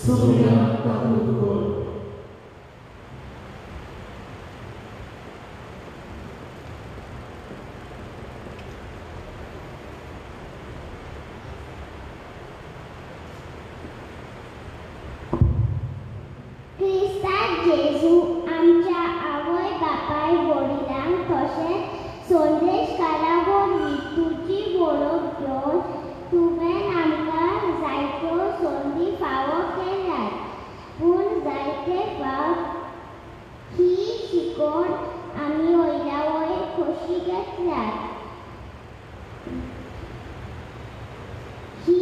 Sonia Kapukor. क्रिस्तांत जेजू आमच्या आवय बापाय वडिलांक तशेंच संदेशकारां वरवीं तुजी वळख घेवन तुवें आमकां जायत्यो संदी फावो केल्यात, पूण जायते फावट ही शिकवण आमी वयल्या वयर कशी घेतल्यात. ही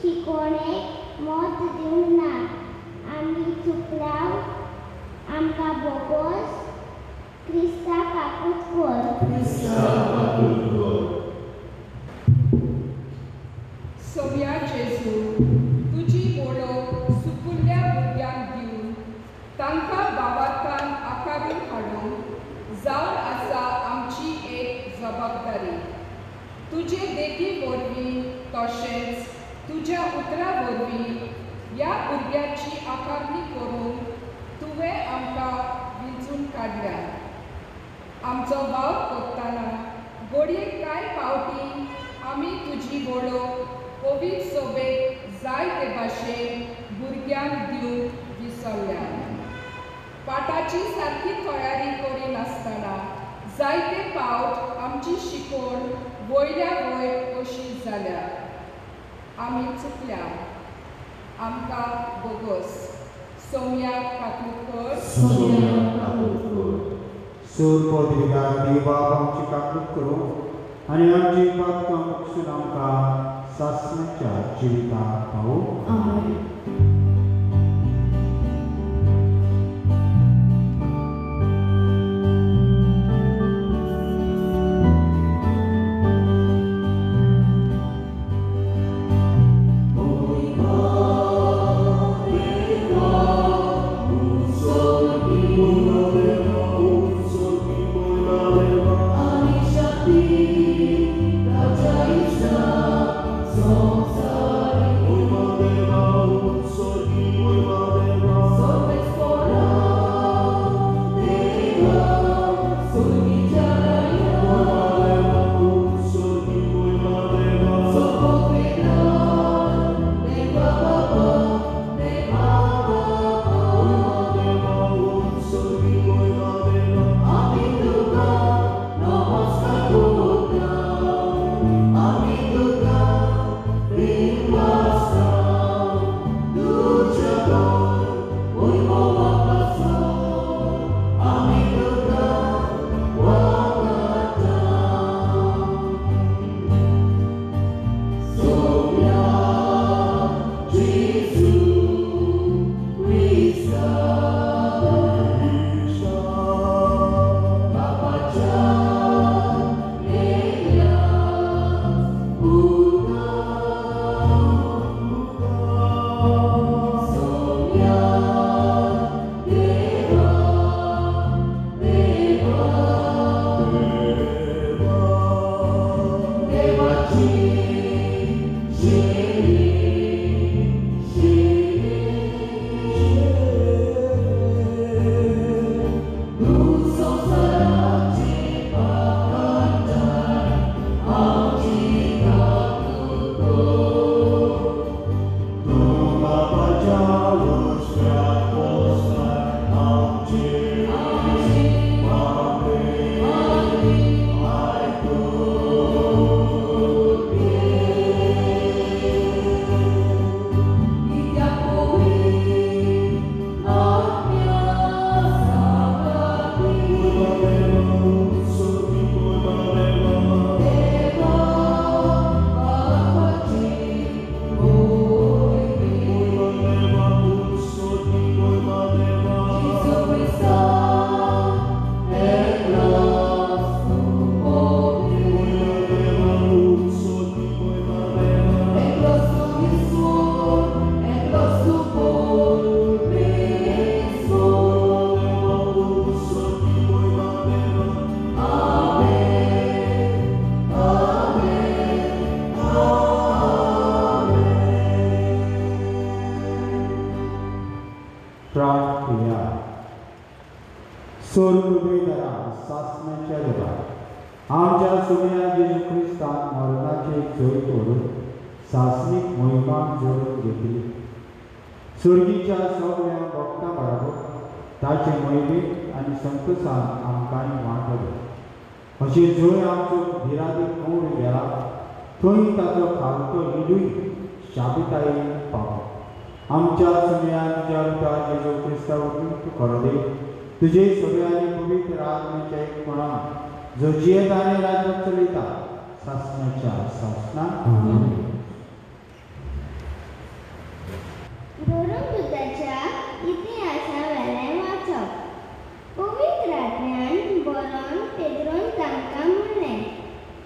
शिकवणेक मत दिवंक ना. आमी चुकल्याव आमकां बोगोस. क्रिस्ता काकूट कर. सोम्या जेजू, तुजी वळख सुकुल्ल्या भुरग्यांक दिवन तांकां भावार्थान आकारून हाडूंक जावन आसा आमची एक जबाबदारी. तुजे देगी वरवीं तशेंच तुज्या उतरां वरवीं ह्या भुरग्याची आकारणी करूंक तुवें आमकां विंचून काडल्या. आमचो वावर करतना घडये कांय फावटी आमी तुजी वळख पवित्र सभेक जाय ते भाशेन भुरग्यांक दिवंक विसरल्या. पाठाची सारकी तयारी करिनासतना जायते फावट आमची शिकवण वयल्या वयर अशी जाल्या. आमी चुकल्या. आमकां बोगस. सोम्या काकूटकर. सोर पदवीदार देवबाब आमची काकूट करूं आनी आमची पातकां मोक्षून आमकां सासणाच्या जिविताक पावोवं. सासण्याच्या युगात आमच्या सुम्या जेजू ख्रिस्तान मरणाचे जोड करून सासणीक मोहिमा जोडून घेतली. सुरगीच्या सगळ्या भक्तां बरोबर ताचे मोहिमेक आनी संतोषान आमकां वांटले. अशें जंय आमचो भिरादीक कोण गेला थंय ताचो खावतो हिडूय शाबुतायेन पावो. आमच्या सुम्या तुज्या रुता जेजू क्रिस्तांव तूं करो दे. तुजे सगळ्यांनी पवित्र आत्म्याच्या एकपणान जो जियेत आनी राज्य चलयता सासण्याच्या सासणान. गौरवदूताच्या इतिहासावेलें वाचप. पवित्र आत्म्यान बरोवन पेद्रोन तांकां म्हणलें,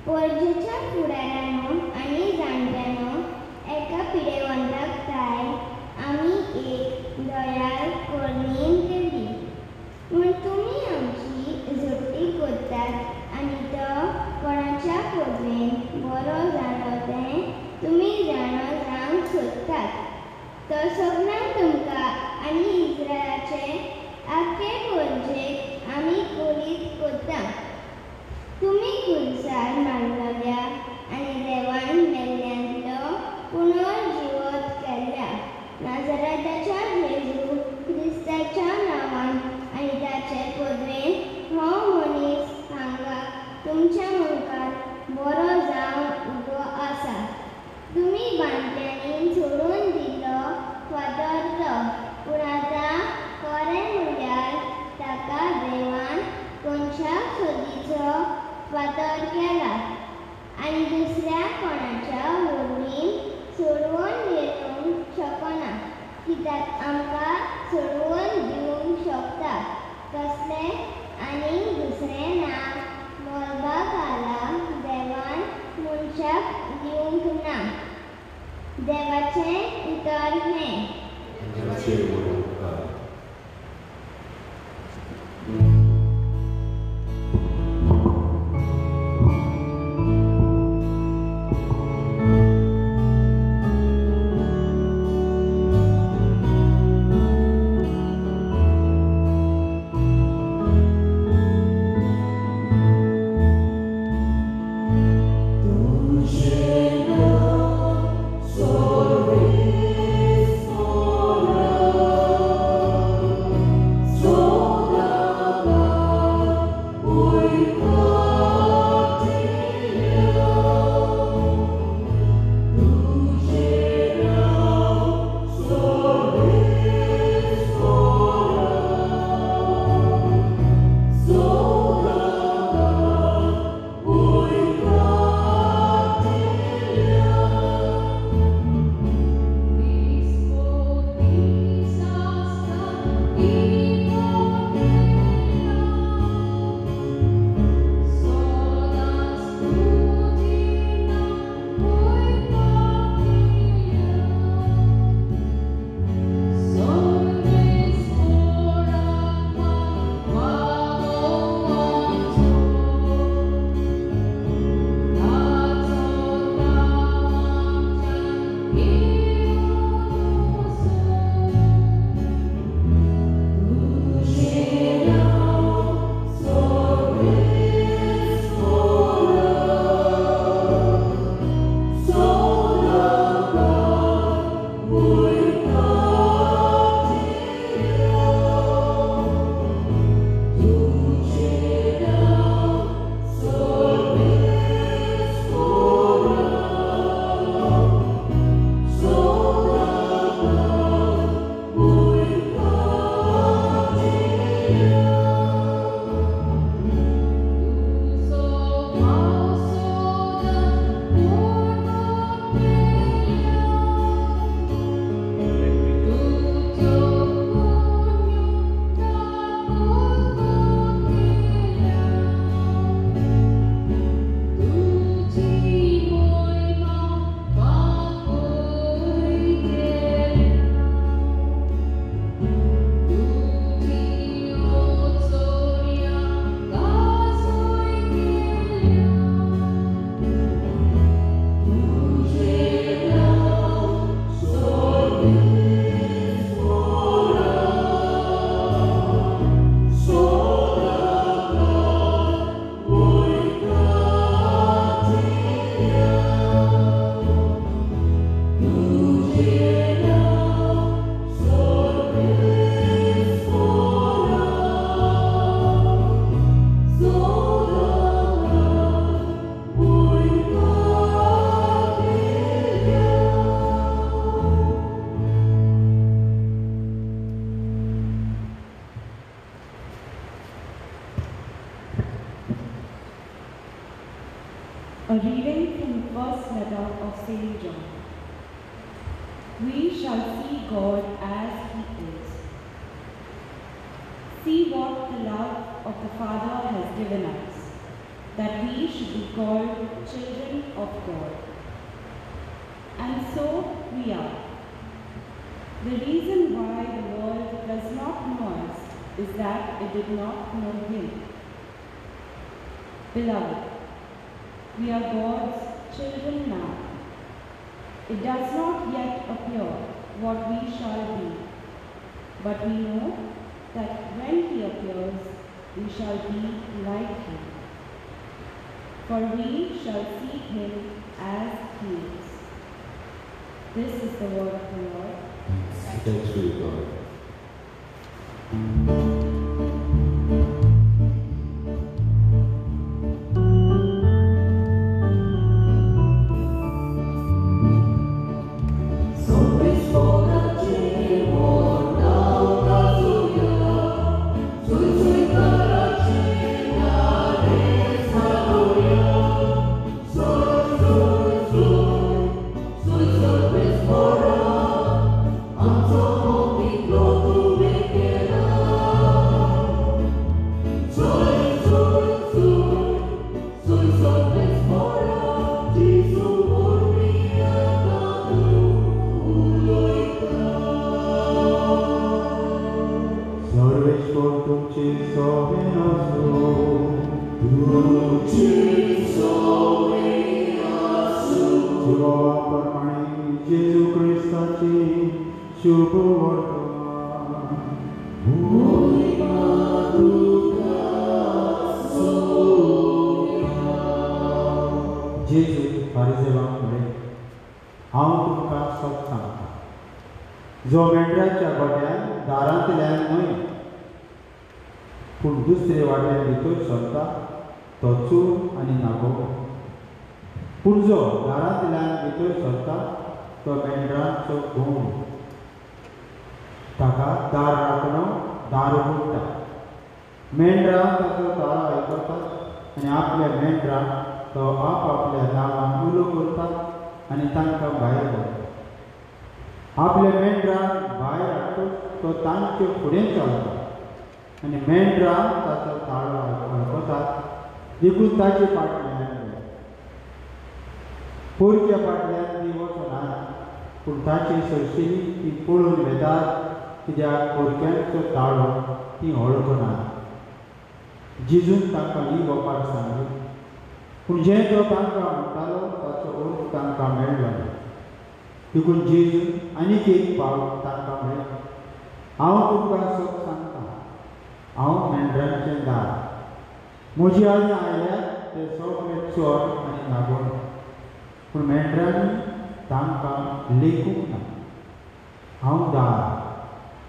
परजेच्या फुडाऱ्यांनो आनी जाणट्यांनो, एका पिडेवंताकताय आमी एक दयाळ कोर्नीन केली. म्हूण तुमी आमची झोपडी कोत्तात आनी तो कोणाच्या पदवेन बरो जालो तें तुमी जाणो जावंक सोदतात. तो सगळ्यांक तुमकां आनी इस्रायलाचे आख्खे परजेक आमी कोलीत कोत्ता. तुमी खुर्सार मारलेल्या आनी देवान मेल्ल्यांतलो पुनर्जिवत केल्ल्या नाजराताच्या जेजू क्रिस्ताच्या नांवान आनी ताचे पदवेन हो मनीस हांगा तुमच्या मुखार बरो जावन उबो आसा. तुमी बांदट्यांनी सोडून दिल्लो फातर तो, पूण आतां खरें म्हणल्यार ताका देवान कोणच्या सोदीचो फातर केला आनी दुसऱ्या कोणाच्या वरवीं सोडवून दिवंक शकना, कित्याक आमकां सोडवून दिवंक शकता कसलें आनीक दुसरें नांव मोलबागाला देवान मनशाक दिवंक ना. देवाचें उतर हें. देवाचे उतर. Sorry, sorry. A reading from the first letter of St. John. We shall see God as He is. See what the love of the Father has given us, that we should be called children of God. And so we are. The reason why the world does not know us is that it did not know Him. Beloved, we are God's children now. It does not yet appear what we shall be, but we know that when He appears, we shall be like Him. For we shall see Him as He is. This is the word of the Lord. Thanks be to God. जो मेंढराच्या गोट्यान दारांतल्यान न्हय पूण दुसरे वाटेन भितर सरता तो चोर आनी नागो. पूण जो दारांतल्यान भितर सरता तो मेंढरांचो गोंड. ताका दार राखणो दार उगडटा. मेंढरां ताचो ताळो आयकतात आनी आपल्या मेंढरांक तो आपल्या नांवान उलो करता आनी तांकां भायर व्हरता. आपल्या मेंढरांक भायर हाडटूच तो तांचे फुडें चलता आनी मेंढरां ताचो ताळो आयकतात देखून ताचे फाटल्यान वता. पोरच्या फाटल्यान ती वचनात पूण ताची सरशिली ती पळोवन वेतात कित्याक पोरक्यांचो ताळो ती वळखनात. जेजून तांकां ही गोपाळ सांगली पूण जें तो तांकां म्हणटालो ताचो अर्थ तांकां मेळ्ळो ना. देखून जेजून आनीक एक पावट तांकां म्हणलें, हांव तुमकां सत सांगतां, हांव मेंढरांचें दार. म्हजे आनी आयल्यात ते सगळे चोर आनी नागोण, पूण मेंढरांनी तांकां लेखूंक ना. हांव दार.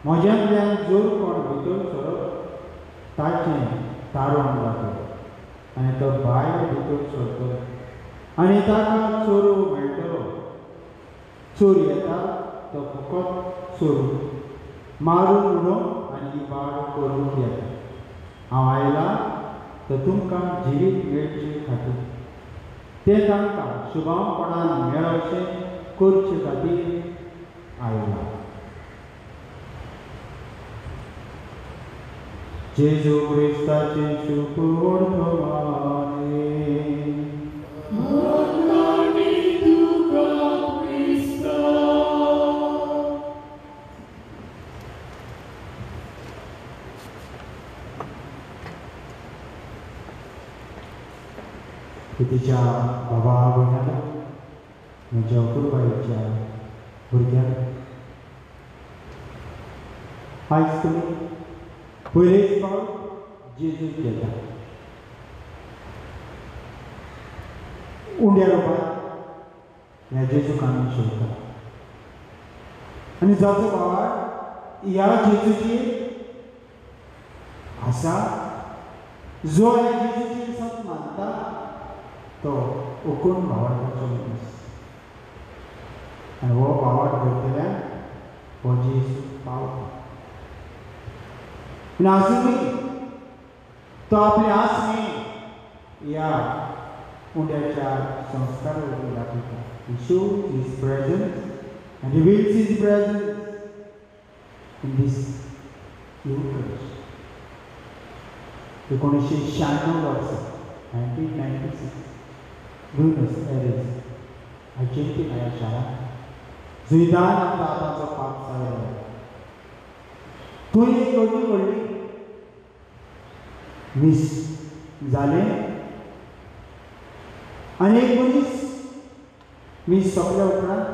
म्हज्यांतल्यान जर कोण भितर सरत ताचें तारण जातलें आनी तो भायर भितर सरतलो आनी ताका चोरू मेळटलो. चोर येता तो फकत चोरून मारून उडोवंक आनी इबाड करूंक येता. हांव आयलां तर तुमकां जिवीत मेळचे खातीर. तें तांकां शुभांपणान मेळचें करचे खातीर आयलां. जेजू क्रिस्ताचे शुभ वर्तमाने. तिच्या बाबा भयणांक म्हज्या पुरबायेच्या भुरग्यांक आयज तुमी पयलेच फावट जेजूक घेता. उंड्या रोपार ह्या जेजूक आमी शेवता आनी जाचो भावार ह्या जेजूचेर आसा, जो ह्या जेजूचेर सत मानता तो ओकून भावार्थाचो मनीस. आनी हो भावार्थ धरतल्यान हो जेजू पावता. पूण आजुनूय तो आपले आसमे ह्या उंड्याच्या संस्कार वरवीं दाखयता. He shows his presence and reveals his presence in this Eucharist. 1996 वर्सा 1996 ब्युनस एरिस अर्जेंटिना ह्या शारांत जुयदान आमकां आतांचो पाप जालो. थंय एक व्हडली मीस जालें आनी एक मनीस मीस सोंपल्या उपरांत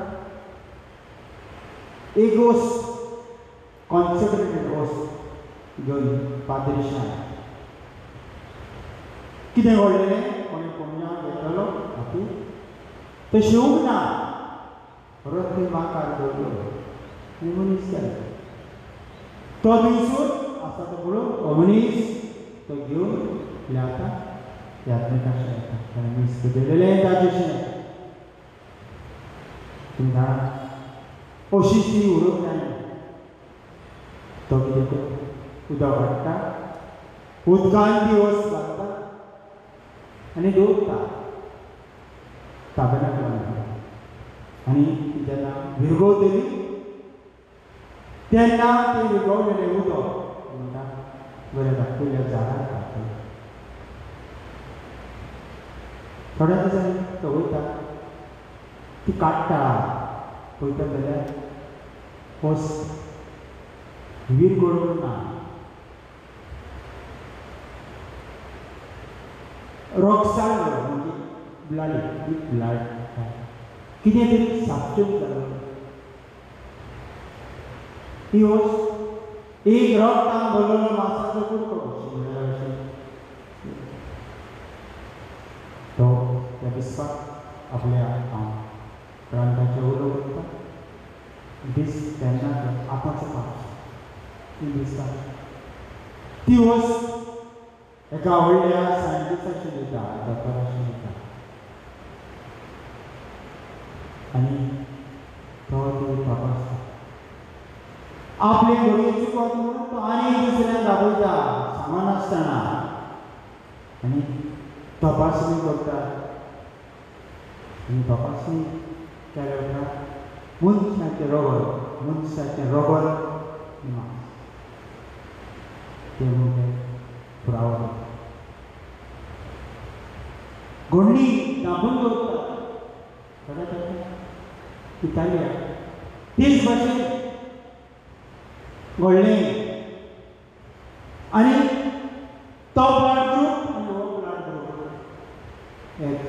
एक वस्त कॉन्सेक्रेटेड वस्त घेवन पाद्रीशान कितें घडलें कोणी पुण्याक घेतलो हातूंत तें शिवूंक ना परत थंय माकार दवरलो आनी मनीस गेलो. तो दिसून आसा तो पळोवन हो मनीस तो घेवन आपल्या यात्रेक येता ताणें मीस बदललेलें ताचेशें. तुम्ही जाणा अशीच ती उडोवंक जायना. तो कितें करता उदक हाडटा उदकान ती वस्त घालता आनी दवरता ताबेनाक आनी जेन्ना विरगवतली तेन्ना तें विरगवलेलें उदक म्हणटा बरें धाकटुल्या झाडार घालता. थोड्या दिसांनी तो वयता ती काडटा पळयता जाल्यार वस्त विरगळून ना. रोगसाळ म्हणजे ब्लड कितें तरी सापचूक जालो. ही वस्त एक रगतान भरलेलो मांसाचो कुडको तो त्या दिसपाक आपल्या प्रांताचे उलो करता. दीस तेन्ना आतांचो पाप ती दिसता. ती वस्त एका व्हडल्या सायंटिस्टाचेर दिता डॉक्टराचेर दिता आनी तो ती तपासता. आपले घडये चुकत म्हणून तो आनी दुसऱ्यांक दाखयता सांगनासतना आनी तपासणी करता. आनी तपासणी केल्या उपरांत मनशाचें रगत मांस ते म्हणजे पुरावो करता. घडणी दाबून दवरता इटालिया तेच भाशेन घडलें आनी तो ब्लड ग्रूप आनी हो ब्लड ग्रूप एक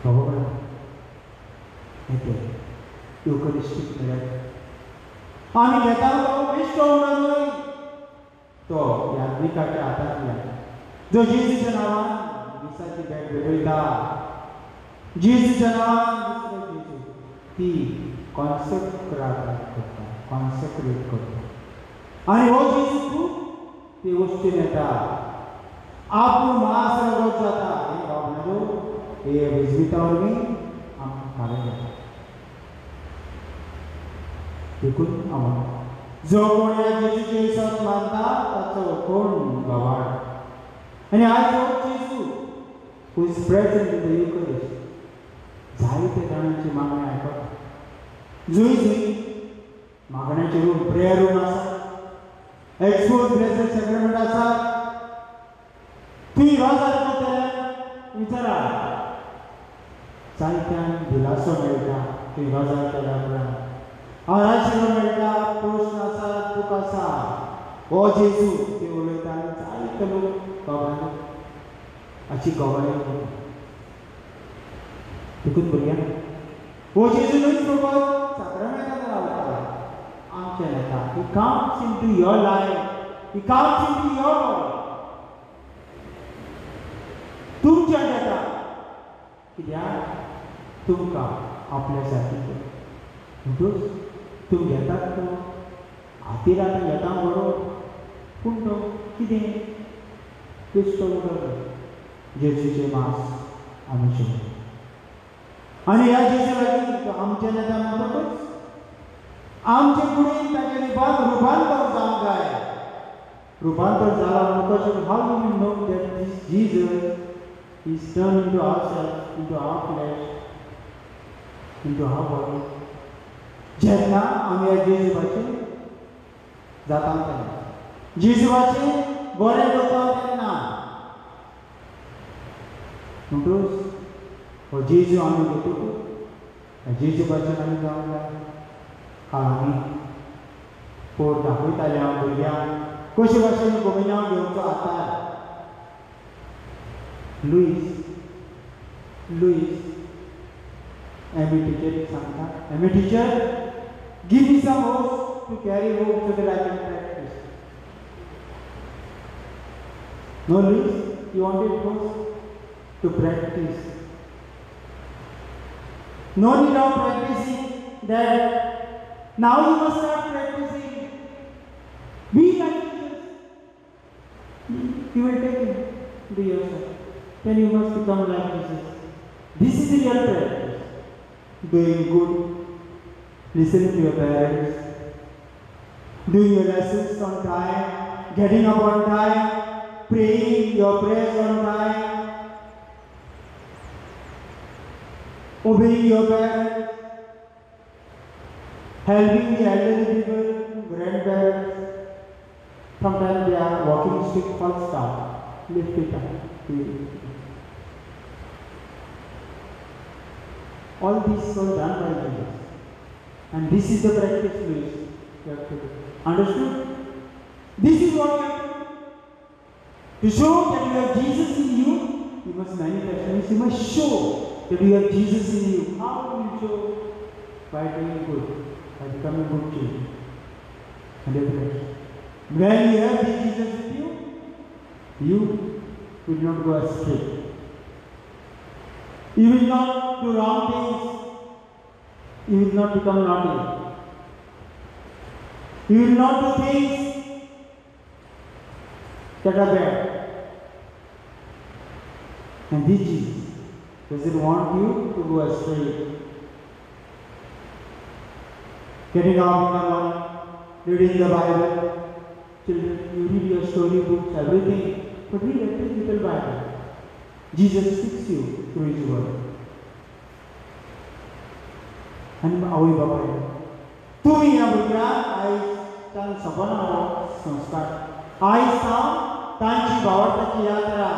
खबर येते युकरिस्टीक ब्रेड आमी घेता तो बेश्टो उडोवन तो यात्रिकाच्या हातांतल्यान जो जेजूच्या नांवान दिसाची भेट भेटयता. जेजूच्या नांवान दुसरो जेजू ती कॉन्सेक्रेट करता आनी हो जेजू खूब ते वस्तीन येता. आपूण मास रगत जाता हे भावनाचो हे वेजविता वरवीं आमकां खावें जाता. देखून हांव जो कोण ह्या जेजूचे विश्वास मानता ताचो कोण गवाड आनी आज हो जेजू who is present in the Eucharist जायते जाणांची मागणी आयकता. जूय मागण्याचे रूम प्रेयर रूम आसा एक्सपोज ब्लेसेड सॅक्रेमेंट आसा. तुमी रोजार करतले विचारा जायत्यांक दिलासो मेळटा. तुमी रोजार केल्या उपरांत आशिर्वाद मेळटा. प्रश्न आसा दूख आसा हो जेजू ते उलयता आनी जायते लोक गोवानी अशी गोवानी करता. देखून भुरग्यांक हो जेजू न्हूच फकत सॅक्रेमेंटाक रावता आमचें येता. He comes into your life he comes into your body तुमच्या येता कित्याक तुमकां आपल्या साठी म्हणटूच तुमी घेतात तो हातीर आतां घेता बरो पूण तो कितें बेश्टो उडोवप जेजूचें मांस आमी जेवप आनी ह्या जेजू लागीं तो आमचें येता म्हणटकच आमचे कुडीन ताचे रूपांतर जावंक जाय. रूपांतर जाला म्हणून how you will know that this Jesus is turned into ourselves, into our flesh, into our body. जेन्ना आमी ह्या जेजुबाचें जाता तेन्ना जेजुबाचें बरें करता तेन्ना म्हणटूच हो जेजू आमी घेतलो जेजुबाचें आमी जावंक जाय काल आमी पोट दाखयताले हांव भुरग्यांक कशे भाशेन गोविंदांव घेवचो आतां लुईस एमी टीचर सांगता Amy teacher give me some horse to carry home so that I can practice. No, Luis, you wanted horse to practice. No need of practicing that. Now you must start practicing. Be like Jesus. You will take him to yourself. Then you must become like Jesus. This is the real practice. Doing good. Listening to your parents, doing your lessons on time, getting up on time, praying your prayers on time, obeying your parents, helping the elderly people, grandparents. Sometimes they are walking stick, first start, lift it up. All these were done by Jesus. And this is the practice, Luis. You have to do. Understood? This is what you have to do. To show that you have Jesus in you, you must manifest. You must show that you have Jesus in you. How will you show? By doing good, by becoming good children. And everything. When you have this Jesus with you, you will not go astray. You will not do wrong things. You will not become naughty. You will not do things that are bad. And this Jesus doesn't want you to go astray. Getting up in the morning, reading the Bible. Children, you read your story books, everything. But read at least little Bible. Jesus speaks you through His word. And आवय बापाय तुम्ही ह्या भुरग्यांक आयज सपनारो संस्कार आयज सावन तांची भावार्थाची यात्रा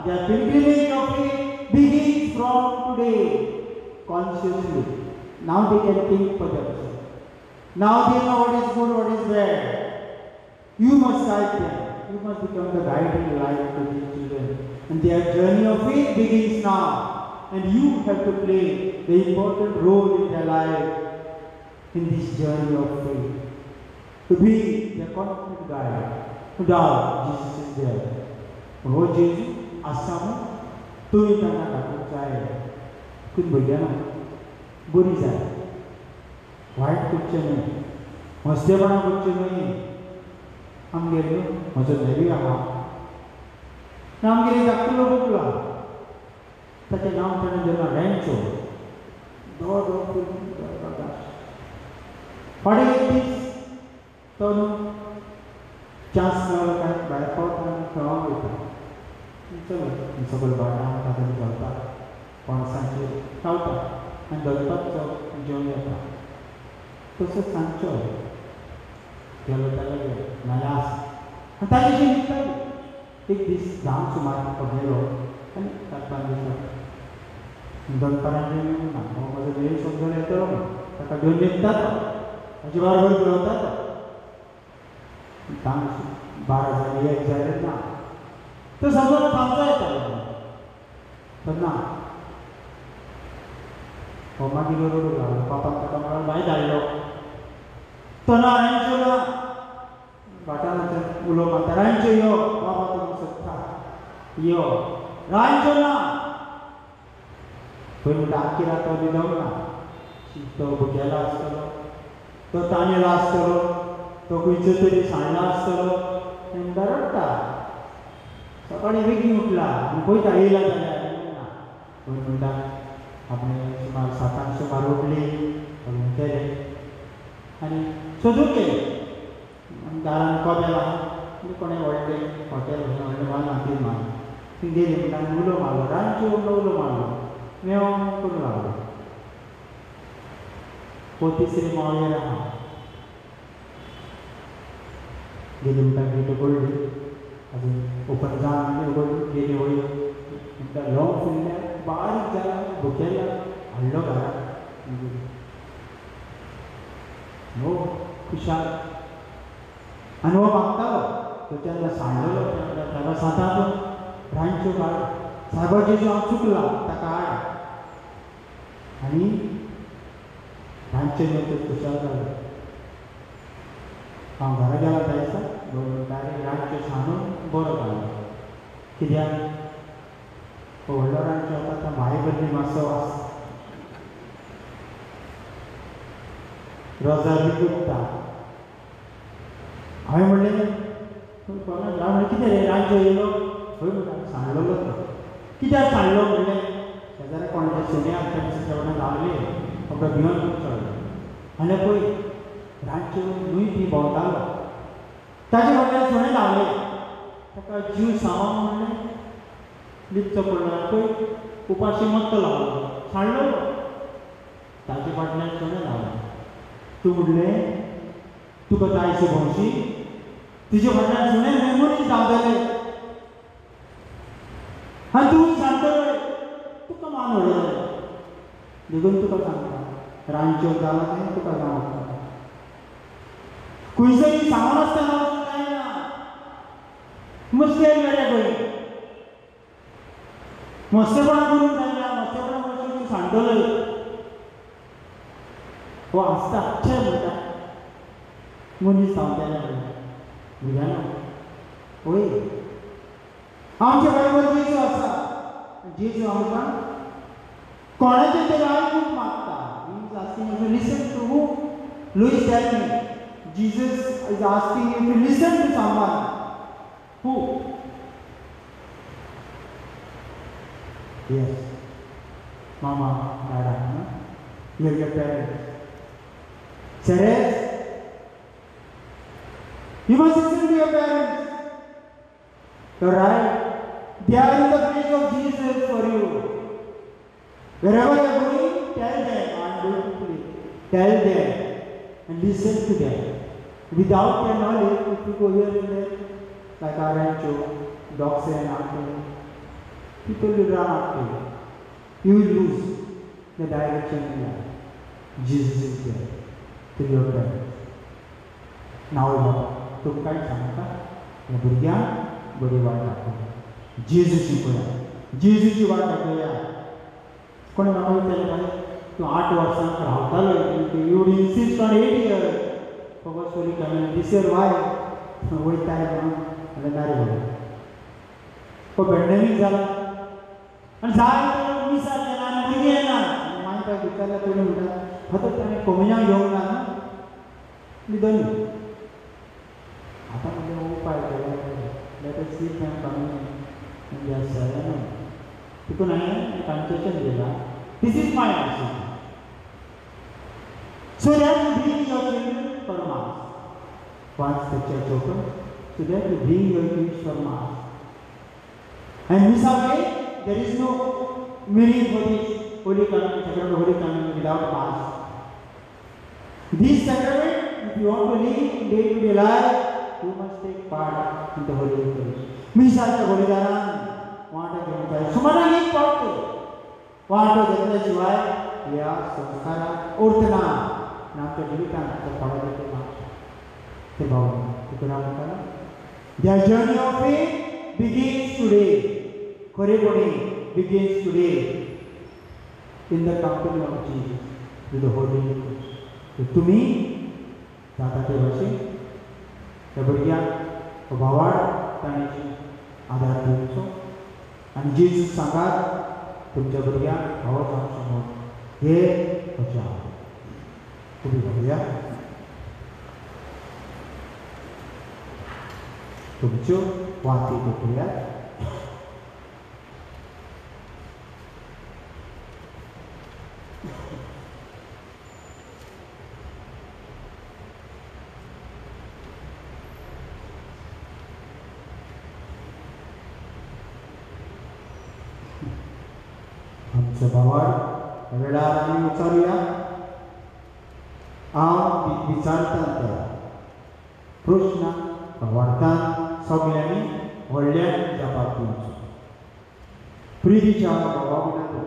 ज्या pilgrimage of faith begins from today consciously. Now they can think for themselves. Now they know what is good, what is bad. You must guide them. You must become the guiding light to these children. And their journey of faith begins now. And you have to play the important role in their life in this journey of faith. To be the confident guide. No doubt Jesus is there. Oh Jesus, asamu तुम्ही त्यांना दाखवून जाय कुण भुरग्यांना बरी जाय वायट करचें न्हय मस्तेपणां करचें न्हय आमगेर म्हजो नेवी आहा आमगेर धाकटुलो बुकलो ताचें नांव ताणें जेन्ना रँचो थोडे एक दीस तो चान्स मेळ्ळो काय भायर पावता आनी खेळोंक वयता चलो सकयल भाटां तातूंत घालता पणसाचेर खावता आनी दनपारचो जेवण येता तसोच सांजचो गेलो जाल्यार नाल्यार आसा आनी ताजी अशी न्हिदताली एक दीस धांक सुमार तो गेलो आनी 4-5 दिसां दनपारां जेवण ना हो म्हजो वेळ समजून येतलो ताका घेवन न्हिदता तो ताचे बरोबर खेळटा तो धांक 12 जाली 1 जालें ना तो समोर सांजचो येतालो तेन्ना हो मागीर रडूंक लागलो पापान ताका म्हळ्यार भायर धाडलो तो ना रँचो ना भाटाराचो उलो मारता रँचो यो बाबा तुका सोदता यो रँचो ना पळय म्हणटा आख्खी रात तो न्हिदोंक ना तो भुकेलो आसतलो तो ताणेलो आसतलो तो खंयचो तरी सांडलो आसतलो तेन्ना रडटा सकाळीं बेगीन उठला आनी पळयता येयला जाल्यार ना पळय म्हणटा आपणे सुमार 7 सुमार उठली केलें आनी सोदून गेलें आनी दारान कोबेल आहा म्हणजे कोणें व्हडलें हॉटेल व्हडलें मान हातीन मान थंय गेली म्हणटा उलो मारलो रांदच्यो उलो मारलो मेव करूं लागलो हो तिसरी मावळेर आहा गेली म्हणटा गेट उगडली अजून ओपन जावन उगडली गेली वळी म्हणटा लोंग फुल्ल्या बारीक जाला भुकेला हाडलो घरा हो खुशाल आनी हो मागतालो तो तेन्ना सांडलेलो ताका सांताचो रांदच्यो काड सायबाचेर हांव चुकला ताका हाड आनी रांदच्यो न्हू खुशाल जालो हांव घरा गेला त्या दिसा डायरेक्ट रांदच्यो सांडून बरो जालो कित्याक व्हडलो रांदच्यो आतां म्हाये बदली मातसो वास रोजार बी कुट्टा हांवें म्हणलें कोणाक कितें रे रांदच्यो येयलो खंय म्हणटा सांडलोलो तो कित्याक सांडलो म्हणलें शेजाऱ्या कोणाचे सुणे आसता शेवणां लावले म्हाका भिवन चडलो आनी पळय रांदच्यो न्हूय बी भोंवतालो ताचे फाटल्यान सुणे लावले ताका जीव सांबाळ म्हणलें लिपचो पडलो पळय उपाशी मत्त लावलो सांडलो ताचे फाटल्यान सुणे लावले तूं म्हणलें तुका जायशी भोंवशी तुजे फाटल्यान सुणे मेमोरीज जावतले आनी तूं सांगतले तुका मान व्हडले देखून तुका सांगता रांदच्यो जाला तें तुका जावं खंयसरी सांगून आसतना वचूंक जायना मस्तेक वेडे खंय मस्तेपणां करूंक जायना मस्तेपणां करून तूं सांडटले हो आसता छे म्हणटा मनीस सांगताले भुरग्यांना पळय आमचे बायबल जेजू आसा जेजू आमकां कोणाचें तरी आयकूंक मागता he is asking you to listen to who Luis tell me Jesus is asking you to listen to someone who yes mama dada you are your parents Ceres you must listen to your parents you're right they are in the place of Jesus for you wherever you are going tell them I'm going to pray tell them and listen to them without their knowledge if you go here and there like our rancho dogs and after people will run after you you will lose the direction in life Jesus is there to your parents now तुम काय सांगता या भुरग्यांक बरी वाट दाखोवया जेजूची पळया जेजूची वाट दाखोवया कोणी म्हाका विचारलें तूं 8 वर्सांक रावतालो you would insist on 8 years पगोसोली कमेंट दिस इयर वाय वयताय म्हणून जाल्यार नारे बोल तो पॅन्डेमीक जाला आनी जाय मिसाल केला आनी भुरगीं येना मागीर विचारल्यार तुमी म्हणटा आतां ताणें कोमियांक घेवंक ना न्हिदोन आतां म्हणजे उपाय केला let us see can coming in this तितून हांवें कन्सेशन दिला this is my message so that you bring your children for mass once the church opens so that you bring your kids for mass and this way there is no meaning for this holy communion sacrament holy communion without mass this sacrament if you want to live day to day life you must take part in the holy eucharist मिसाच्या बलिदानान वांटो घेवंक जाय सुमाराक एक पावट वांटो घेतल्या शिवाय ह्या संस्काराक अर्थ ना आमच्या जिवितांत तो पडोवपाचो मागता ते भावना तुका म्हणटा their journey of faith begins today खरेपणी begins today in the company of Jesus with the Holy Spirit तुमी जाता ते भाशेन त्या भुरग्याक भावाड ताणें आदार दिवचो आनी जेजू सांगात तुमच्या भुरग्यांक भाव जावचो म्हूण हे म्हजें तुम्ही बघूया तुमच्यो वाती बघूया आमचो भावार वेळार आमी विचारुया. हांव विचारतां त्या प्रश्न भावार्थान सगळ्यांनी व्हडल्यान जबाब दिवचो. प्रितीच्या भावा भयणांनो,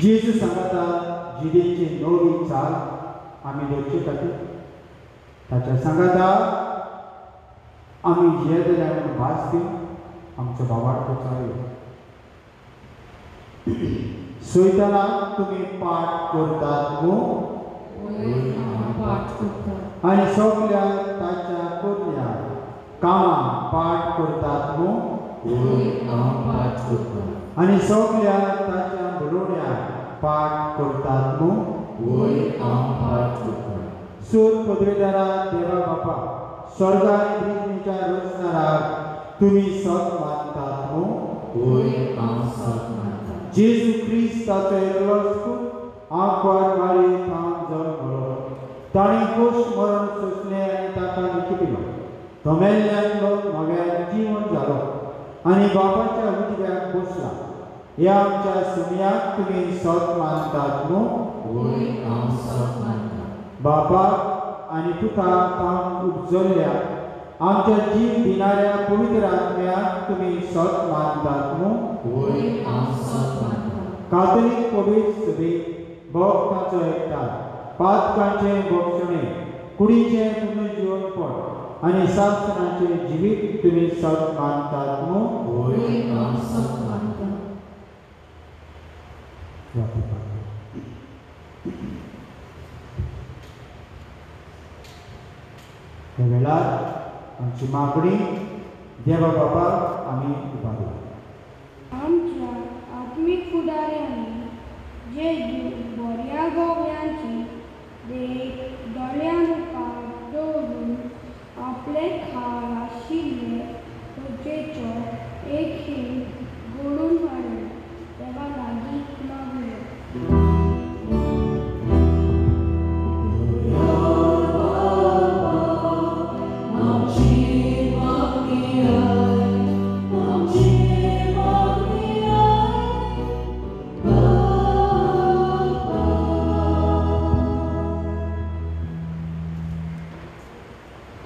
जेजू सांगता जिदेची नवी चाल आमी दवरचे खातीर ताच्या सांगता आमी येद जावन भास दिवन आमचो भावार्थ विचारुया. सोयताना तुमी पाठ करतात न्हू आनी सगल्या ताच्या कोरल्या कामां पाठ करतात न्हू आनी सगल्या ताच्या बरोवड्याक पाठ करतात न्हू. सूर पदवेदारा देवा बापा स्वर्गा आनी पृथ्वीच्या रचणाराक तुमी सत मानतात न्हू. जेजू क्रिस्ताचो एकलोच पूत आंकवार मारीत हांव जल्मलो. ताणें गोश्ट मरण सोंसलें आनी ताका लिखितलो. तो मेल्ल्यांतलो नव्यान जीवन जालो आनी बापाच्या उजव्याक बसला. ह्या आमच्या सुमयाक तुमी सत मानतात न्हू. बापाक आनी पुताक हांव उपजल्ल्या आमच्या जीव दिणाऱ्या पवित्र आत्म्याक तुमी सत मानतात न्हू. कातोलीक पवित्र सभेक भक्तांचो एकठांय, पातकांचे भक्षणे, कुडीचें पुनर्जीवनपण आनी शास्त्रांचें जिवीत तुमी सत मानतात न्हू. ह्या वेळार आमची मागणी देवा बापाक आमी उबारया. आमच्या आत्मीक फुडाऱ्यांनी जेजू बऱ्या गोव्यांची देख दोळ्यां मुखार दवरून आपले खार आशिल्ले रुचेचो एक शीत घडून हाडलो. देवा लागीं मागुया.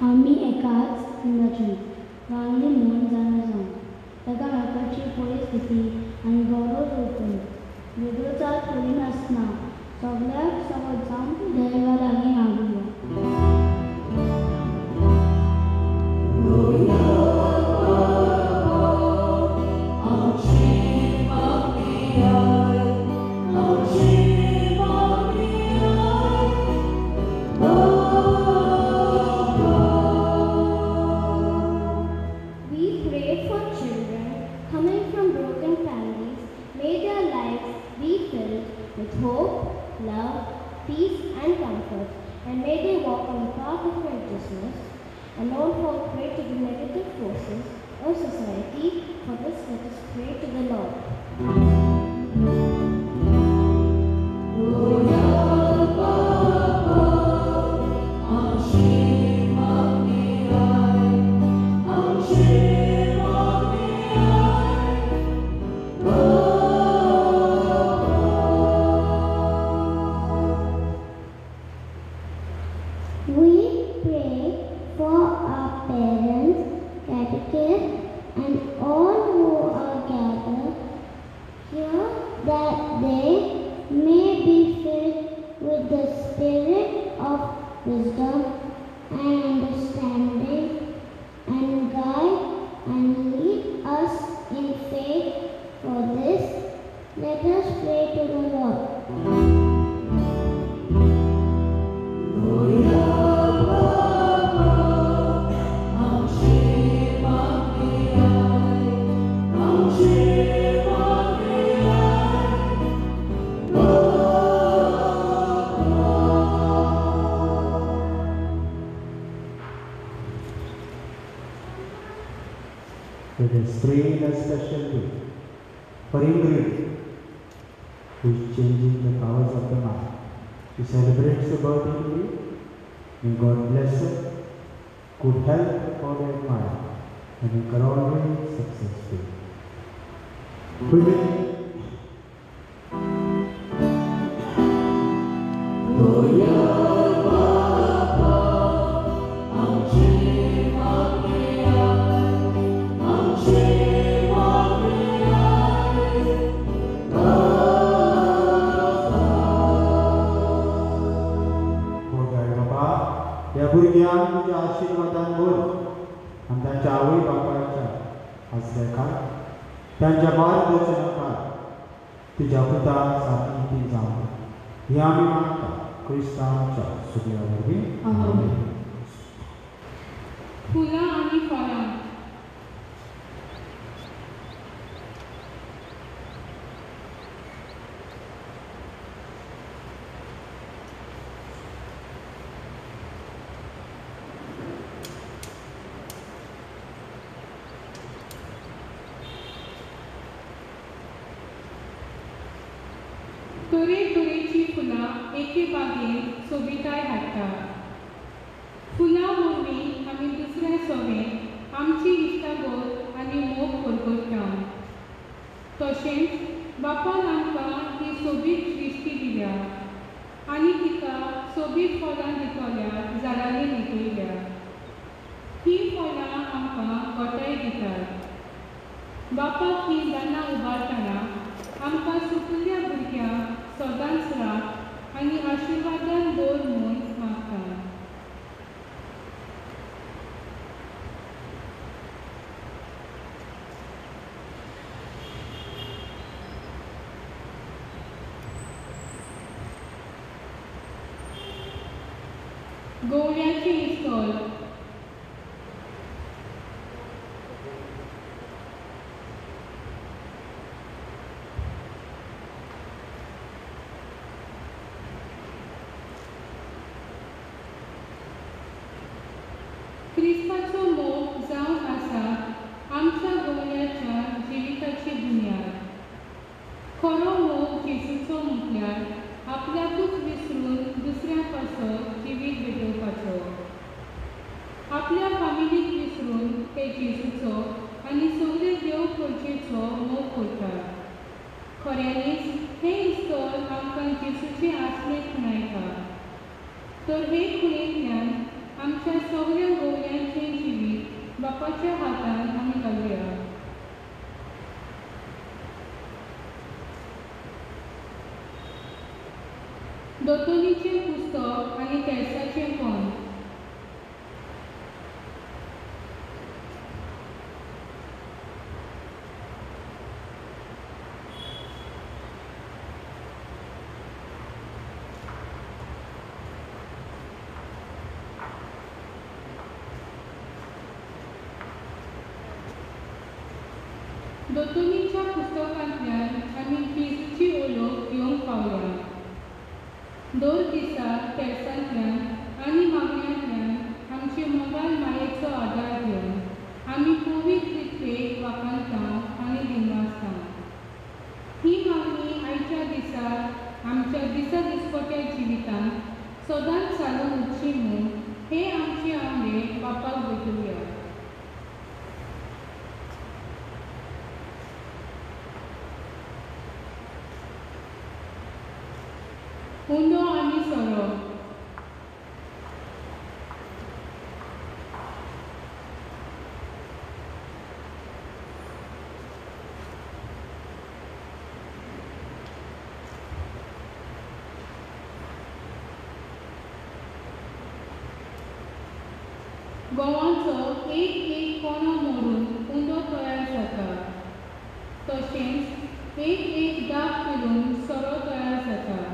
आमी एकाच कुंडाची वांगडी म्हूण जाणा जावन ताका मेळपाची परिस्थिती आनी गरज उरतली. वेगळोचार करिनासतना सगळ्याक सगळं जावन देवा लागीं मागुया. With hope, love, peace and comfort, and may they walk on the path of righteousness, and not fall prey to the negative forces of society. For this let us pray to the Lord. We pray for our parents, catechists, and all who are gathered here, that they may be filled with the spirit of wisdom and understanding, and guide and lead us in faith. For this, let us pray to the Lord. Let us pray in a special way for Ingrid, who is changing the powers of the mind. She celebrates her birthday today. May God bless her, good health for her mind, and make her always successful. Let us pray. या भुरग्यांक तुझ्या आशीर्वादान भर आनी तांच्या आवय बापायच्या हस्त्याकार तांच्या मार्गदर्शनाकार तुज्या पुता सारकी ती जावं ही आमी मागता क्रिस्तांच्या सुटया वरवीं फुलां आनी फळां तरेतरेची फुलां एके बागेंत सोबिताय हाडटा फुलां वरवीं आमी दुसऱ्या सोबें आमची इश्टागत आनी मोग परगटता तशेंच बापान आमकां ही सोबीत सृश्टी दिल्या आनी तिका सोबीत फळां दितल्या झाडांनी न्हिदयल्या ही फळां आमकां घोटाय दितात बापाक ही दानां उबारतना आमकां सुटिल्ल्या भुरग्यांक सदांच राख आनी आशिर्वादान दवर म्हूण मागता गवळ्याचें इस्कोल क्रिस्ताचो मोग जावन आसा आमच्या गवळ्याच्या जिविताची बुन्याद खरो मोग जेजूचो म्हटल्यार आपल्याकूच विसरून दुसऱ्या पासत जिवीत भेटोवपाचो आपल्या फामिलीक विसरून ते जेजूचो आनी सगळे देव करचेचो मोग करतात खऱ्यांनीच हे इस्कोल आमकां जेजूचे आसमेक खुणायता तर हे खुणेंतल्यान आमच्या सगळ्या गवळ्यांचें जिवीत बापाच्या हातान आमी घालुया दोतोलीचें पुस्तक आनी तेलसाचें कोण दोतोलीच्या पुस्तकांतल्यान आमी जेजूची ओळख घेवंक पावल्या दर दिसा तेलसांतल्यान आनी मागण्यांतल्यान आमचे मोगाल मायेचो आदार घेवन आमी पवित्र रितीन वाखाणटा आनी दिनवासता ही मागणी आयच्या दिसार आमच्या दिसपट्या जिवितांत सदांच चालून उरची म्हूण हे आमचे आंबे बापाक भेटुया उंदो आनी सोरो गोवांचो एक कोणो मोडून उंदो तयार जाता तशेंच एक दाग फिरून सोरो तयार जाता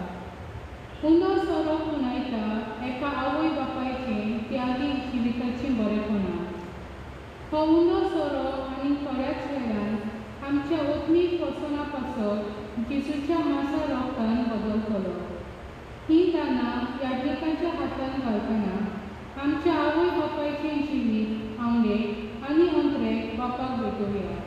उंदो सोरो खुणायता एका आवय बापायचें त्यागी जिविताचें बरेपणां हो उंदो सोरो आनी थोड्याच वेळान आमच्या ओतमीक वचना पासत जेजूच्या मासा रोगतान बदलतलो ही दानां याजकांच्या हातान घालतना आमच्या आवय बापायचें जिवीत आंवडे आनी अंत्रेक बापाक भेटोवया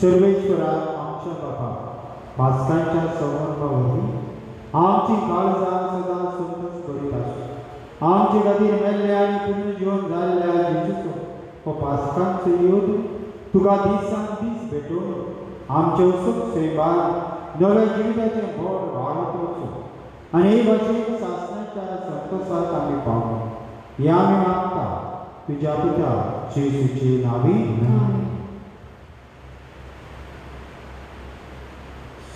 सर्वेश्वरा आमच्या बाबा पास्कांच्या संवरणावरवी आमची काळजां सदा संतोष करीत आसूं आमचे खातीर मेल्ल्या आनी पुनर्जीवन जाल्ल्या जेजूचो हो पास्कांचो योग तुका दिसान दीस भेटोवन आमचे सुख सेवान नव्या जिविताचें व्हड वाडत वचूं आनी हे भाशेन सासणाच्या संतोशाक आमी पावूं हें आमी मागता तुज्या पुता जेजूचे नांवी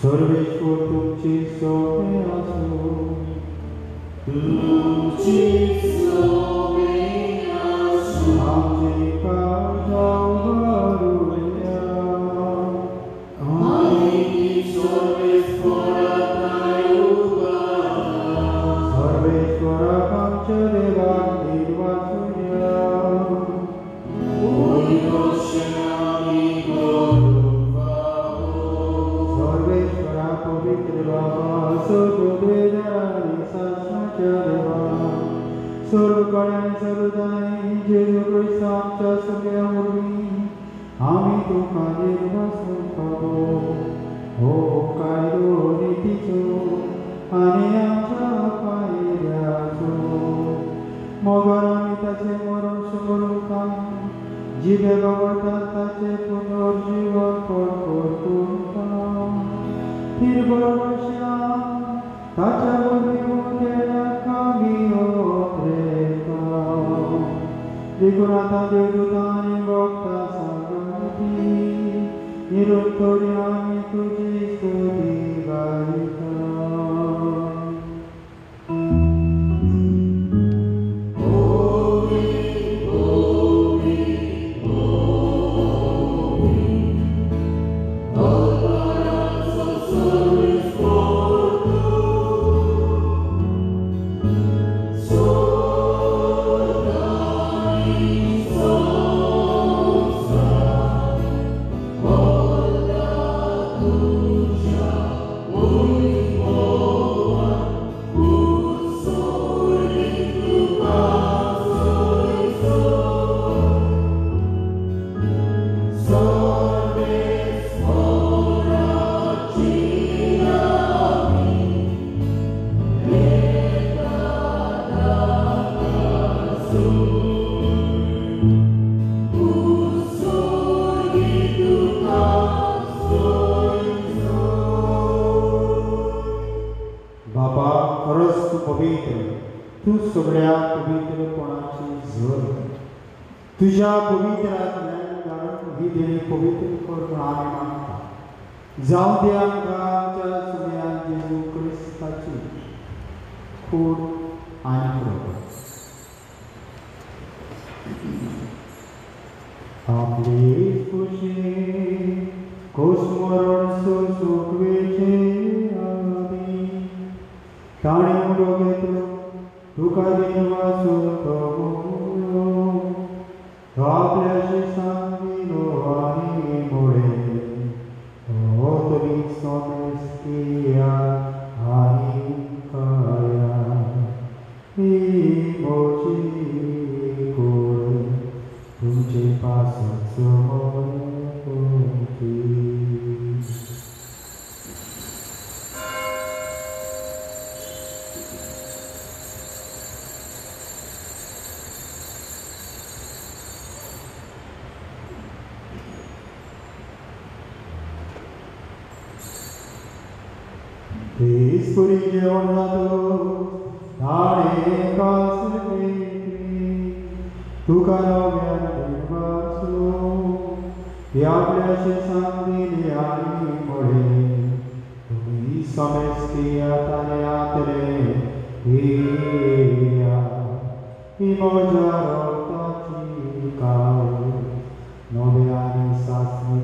सर्वेश्वर तुमची सोबे आसूं तुमची सोबे आसूं आमची काळजां भरुया आमी सर्वेश्वराक उबारा सर्वेश्वराक आमच्या देवाक निर्वासुया सर्वकाळांनी जेजू ख्रिस्त आमच्या सगळ्या वरवीं आमी तुका निर्वासन पावो हो कायदो नितीचो आनी आमच्या पायऱ्याचो मोगान आमी ताचे मरण समरुकां जिबे गवतात ताचे पुनर्जीवन करता निर्बळशा ताच्या वरवीं आमी देखून आतां देवदूतां आनी भक्तां सांगती निरंतरी आमी तुजी स्तुती गायता तुझ्या पवित्र आत्म्यान ही देणी पवित्र करून आमी मागता जावं दे आमकां आमच्या सुमयान जेजू क्रिस्ताची खूण आनी पुरो आपली खुशी कोस्मरण सुखवेचे आदी ताणे मुडो घेतलो तुका देवाचो तो आपल्याशी सांगिलो आनी मोडे हो तरी सोमेस किया आनी काया ही मोची गोड तुमचे पासच Ispuri jeonato dane kasri tukano vasu yavlashe sandini ani mole tumi samesti atane atre iya imojaro tachi kau nobeani sasmi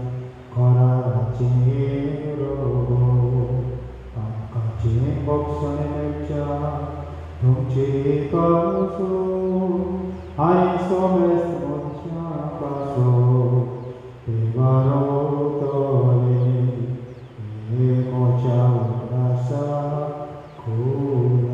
kora chero Boksan에 맺자 동치 가수 아니 소메스 못차 가수 대바로 떠네 모자 라사 고라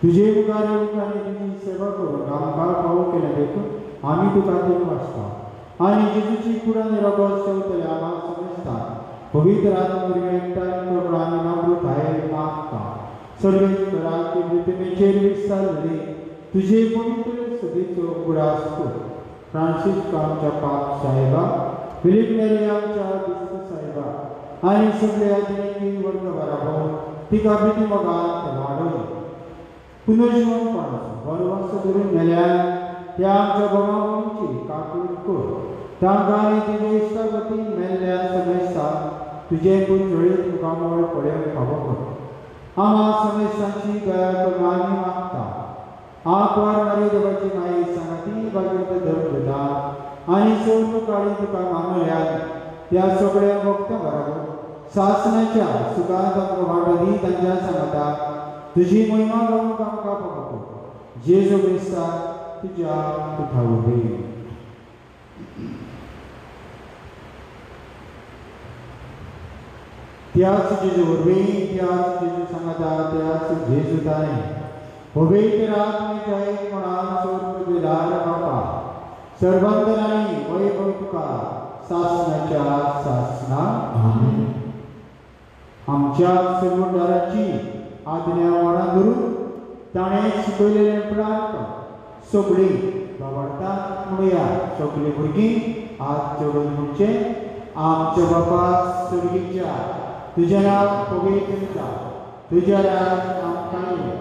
तुझे मुखारे तुझी सेवा करून आमकां फावो केले देखून आमी तुका देव वाचता आनी जेजूची कुडान रगत शेवतले आम्हाक समजता पवित्र आत्मा एकठांय करून आमी नम्र भायर मागता सर्वेश्वरा की मृत्यूचेर विस्तारले तुझे पवित्र सभेचो उगडास कर फ्रांसिस्को आमच्या पाप साहेबा फिलिप नेरी आमच्या बिस्को साहेबा आनी सगळ्या दिनेकी वर्ग बराबर तिका बिती मोगान वाडय पुनर्जीवनपणाचो बरो वर्स धरून मेल्यार त्या आमच्या गोमावळीची काकूट कर तांकां आनी तुजे इश्टागती मेल्ल्या समेस्ता तुजे पुंजळीत मुखामोळ पडेल फावो कर आम्हा समेस्तांची दया करून आमी मागता आंकवार मारी देवाची माई सांगाती भागवत धर घेता आनी सौर काळी तुका मानल्यार त्या सगळ्या भक्त बरोबर सासणाच्या सुखांत आमकां वांटो दी तांच्या सांगाता तुझी महिमा गाऊन आमकां पळोवप जेजू क्रिस्ता तुज्या तुका उबे त्याच जेजू वरवीं त्याच जेजू सांगाता त्याच जेजू ताणें पवित्र आत्मेच्या एकमणान स्वर्ग दिलार बापा सर्वंतरांनी वैभव तुका सासणाच्या सासणा आमेन आमच्या सर्वदाराची आज्ञा वाडा धरून ताणें शिकयलेलें प्रार्थना सगळीं बाबार्थांत म्हणुया सगळीं भुरगीं हात जोडून म्हणचे आमच्या बापा स्वर्गीच्या तुजें नांव पवित्र जावं तुजें राज आमकां ये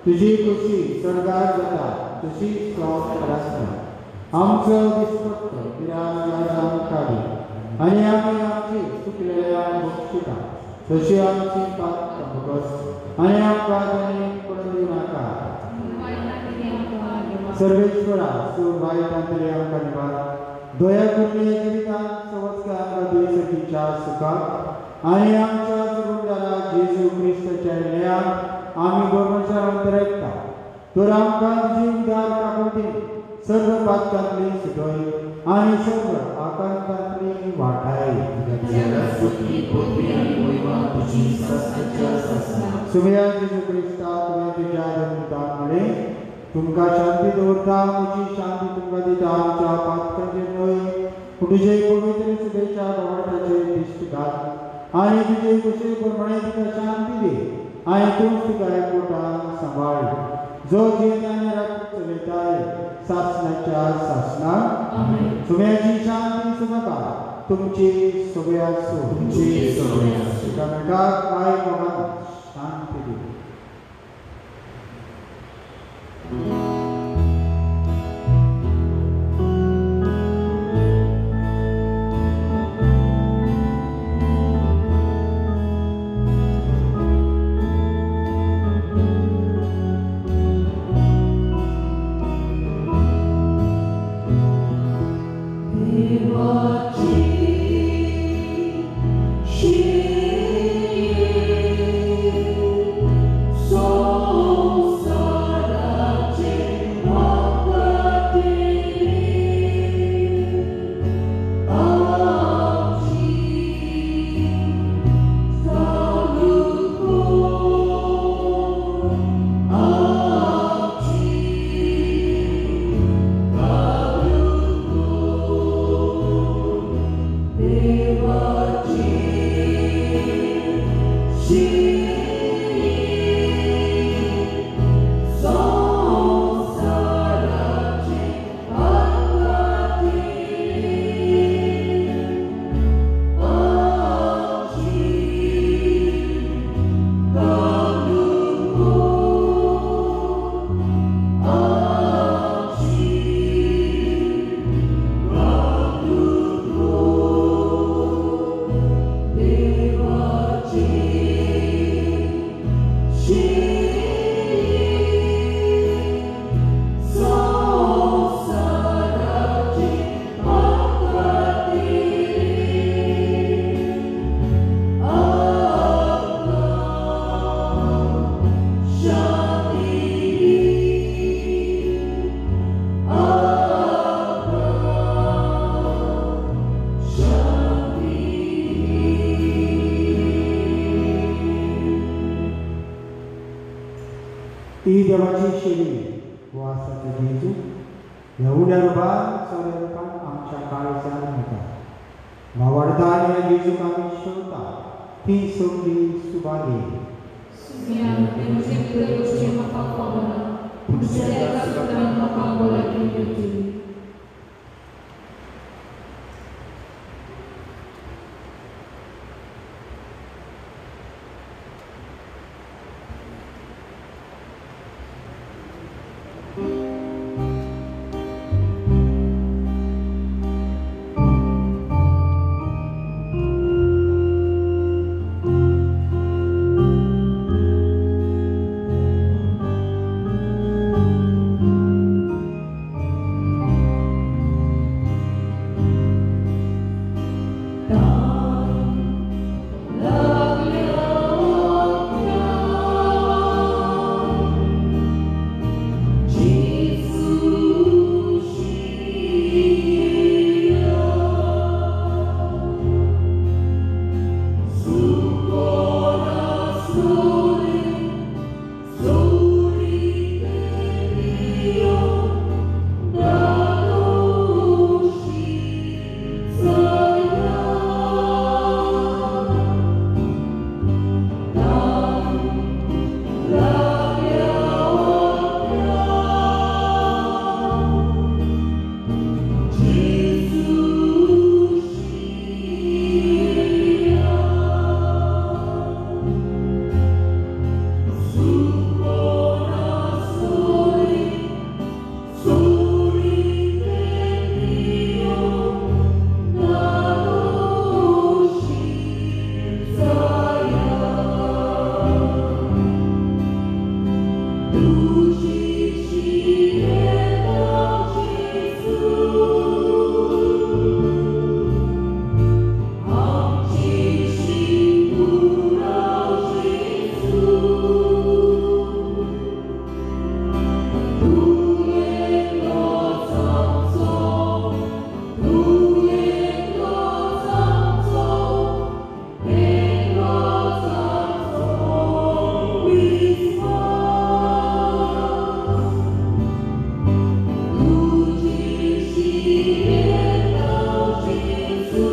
तुजी खुशी स्वर्गांत जाता तशीच आसता आमचो दिसपट्टो गिराय आज आमकां दी आनी आमी आमची चुकलेल्यांक बक्षिता तशी आमची पाप भोगस आनी आमकां जाणीक पडूं दिनाका सर्वेश्वरा सूर वायटांतली आमकां निवार दया करून जिवितांत संवत्सरां आमकां दुयेसाच्या सुखाक आनी आमच्या सुरुंदारा जेजू क्रिस्ताच्या न्यायाक आमी गोरमशारांत रयता तर आमकां तुजी उदार काकुटी सर्व पातकांतली सुटय आणि सर्व आकांतांतली वाटाय सुमया जेजू क्रिस्ता तुवें तुज्या जन्मदानामुळे तुमकां शांती दवरता म्हजी शांती तुमकां दिता आमच्या पातकांचेर न्हय पूण तुजे पवित्र सुबेच्या भोवताचेर दिश्ट घाल आनी तुजे कुशीर प्रमाणे तुका शांती दे आनी तूंच तुका एकवटान सांबाळ जो जियेत आनी रक्त चलयताय सासणाच्या सासणाक सुमयाची शांती सुमका तुमची सगळ्या एकामेकाक माय मोगान शांती दी ती देवाची शेळी वासाचे जेजू एवढ्या रूपान सगळ्या रूपान आमच्या काळजान येता मावडता आनी जेजूक आमी शेवता ती सगळी सुबाली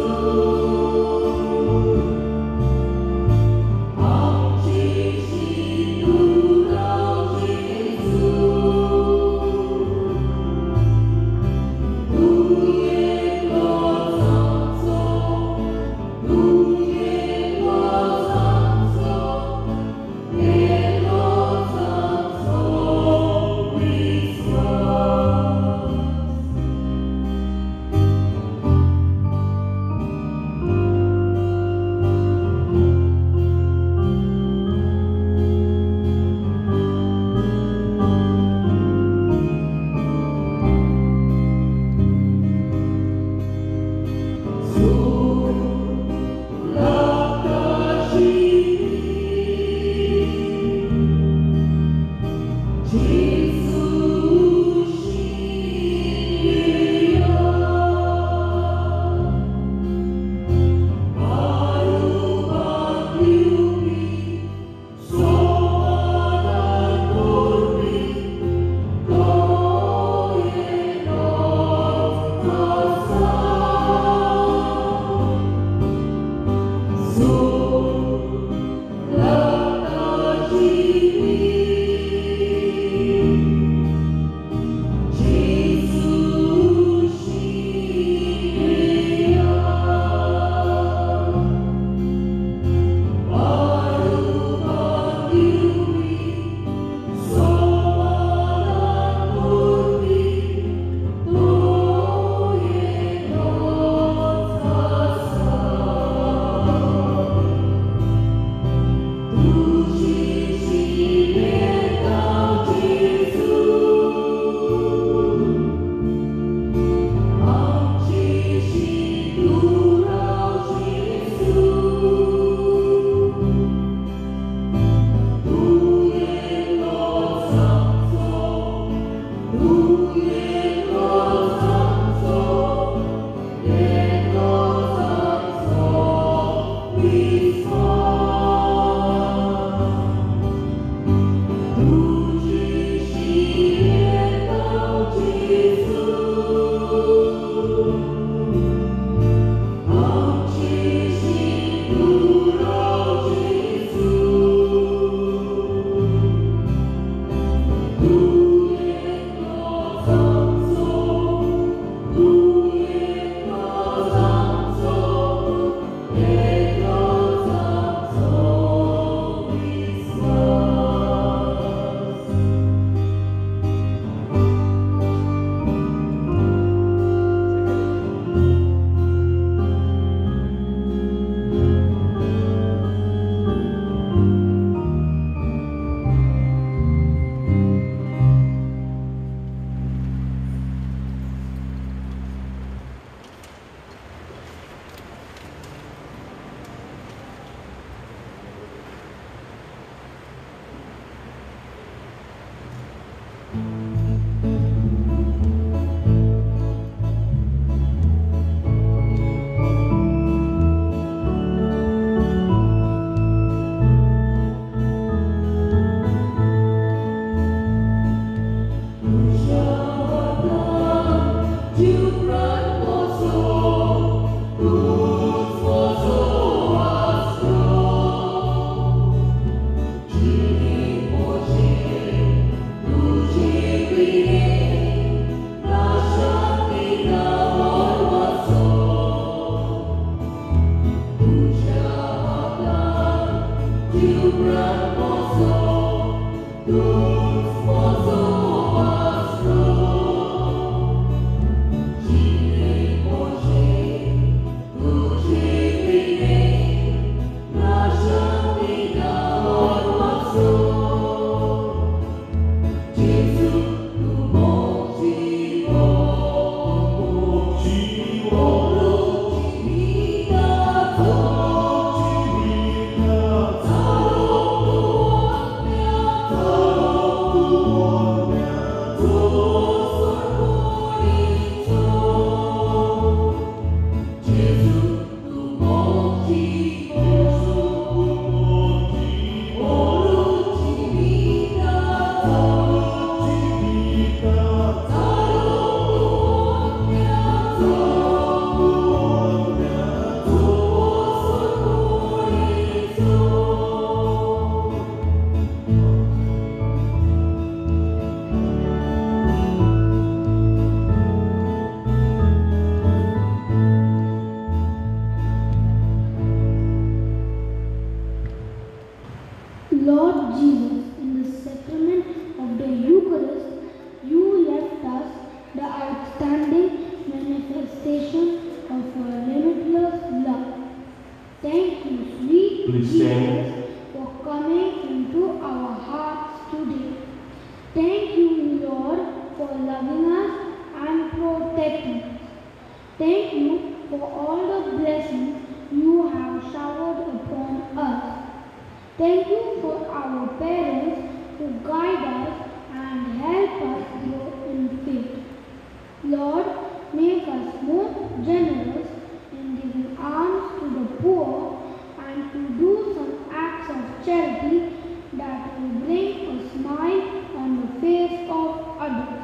Oh Please stand. for coming into our hearts today. Thank you, Lord, for loving us and protecting us. Thank you for all the blessings you have showered upon us. Thank you for our parents who guide us and help us grow in faith. Lord, make us more generous in giving alms to the poor and to do some acts of charity that will bring a smile on the face of others.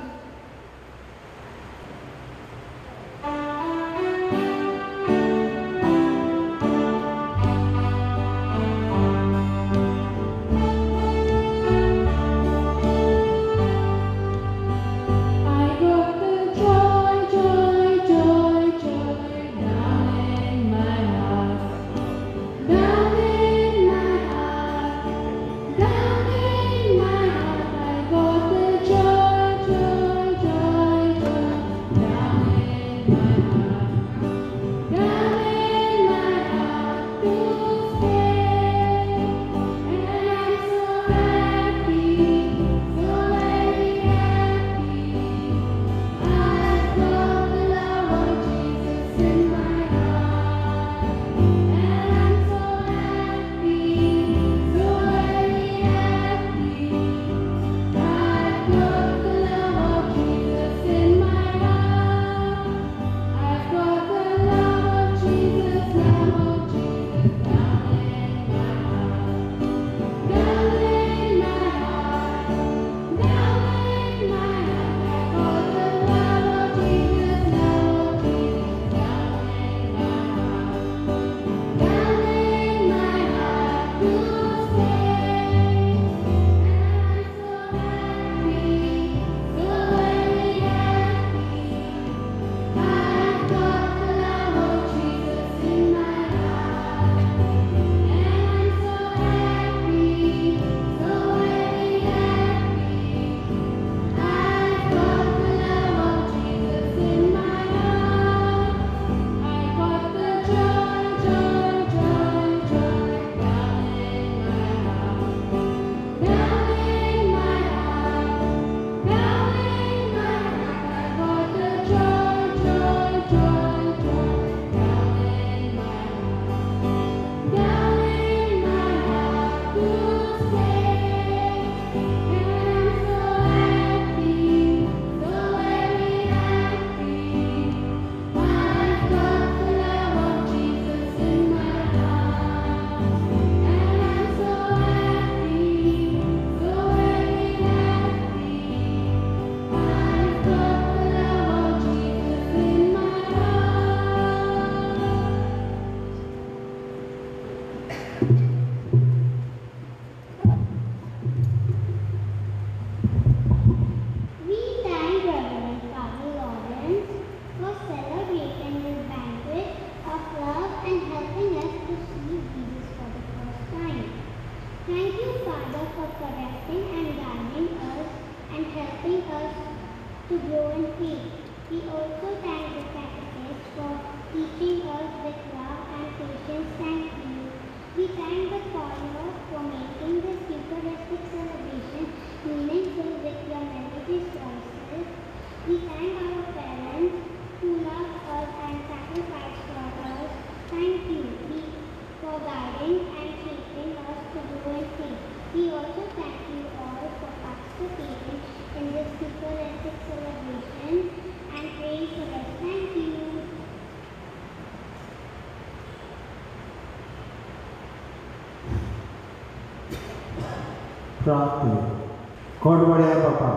कोडवड्या बापा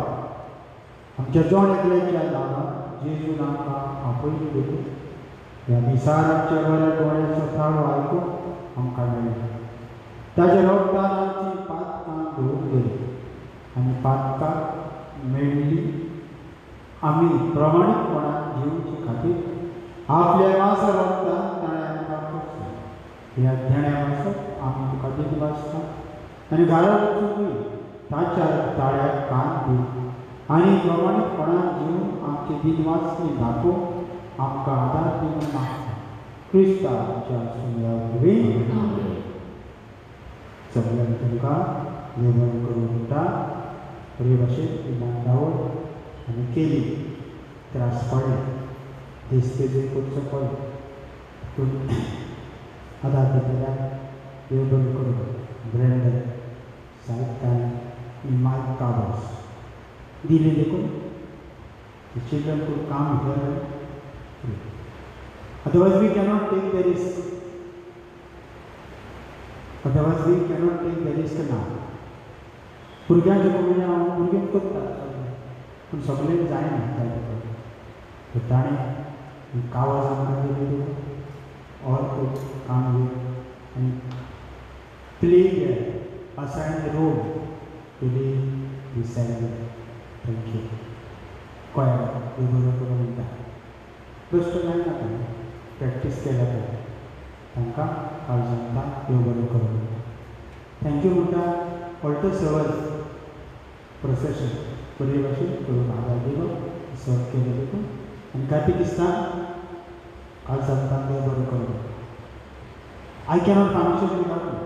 आमच्या जोड एकल्याच्या नावात जेजून आमकां आपयली देखून ह्या दिसार आमच्या बऱ्या डोळ्याचो थाळो आयकून आमकां मेळ्ळो ताच्या रोगतान आमची पातकां दवरली आनी पातकां मेळ्ळी आमी प्रमाणीकपणान जिवचे खातीर आपल्या वास रोगतान ताणें आमकां करचो ह्या धेण्या वासप आमी तुका दिली वाचता आनी घरांत वचून ताच्या ताळ्याक कान दी आनी प्रमाणीकपणान जिवन आमचे दिनवासनी दाखोवन आमकां आदार दिवन मागता क्रिस्तांच्या सुमया वरवीं सगळ्यांक तुमकां देव बरें करूं दिता बरे भाशेन इमानदार आनी केली त्रास पडले दिसते करचो पडलो पूण आदार दितल्याक देव बरें करूं ब्रँडन साहित्यान मायक काबर्स दिली देखून the children could come here and pray. Otherwise we cannot take the risk. Otherwise we cannot take the risk now. भुरग्यांचे कोणी हांव भुरगीं करता पूण सगळें जायना त्या ताणें कावाज आमकां दिली all could come here and play there, assign the role to be decided. Thank you. कोया देवबरें करूं म्हणटा बेश्टो जायना प्रॅक्टीस केल्या तांकां काळजांता देव बरें करूं थँक्यू म्हणटा ऑल्टो सर्वर्स प्रोसेशन बरे भाशेन करून आदार दिलो सर्व केलें देखून आनी कातिकिस्तान काळजांता देव बरें करूं I cannot function without you.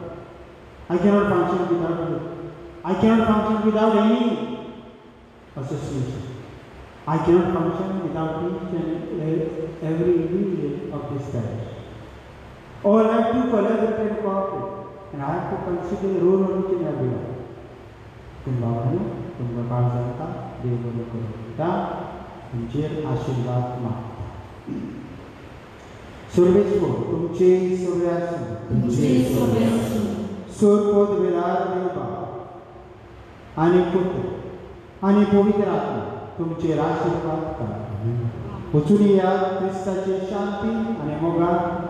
I cannot function without you. I cannot function without any association. I cannot function without each and every individual of this parish. All have to collaborate and cooperate, and I have to consider the role of each and every one. तुम्हाला तुमकां काळजांता देव बरें करूं दिता तुमचेर आशिर्वाद मागता सर्वेस्वर तुमचे सगळे आसूं सोरपोत वेळार देवबा आनी पुत्र आनी पवित्र आत्मा तुमचेर आशिर्वाद करा वचून या क्रिस्ताची शांती आनी मोगान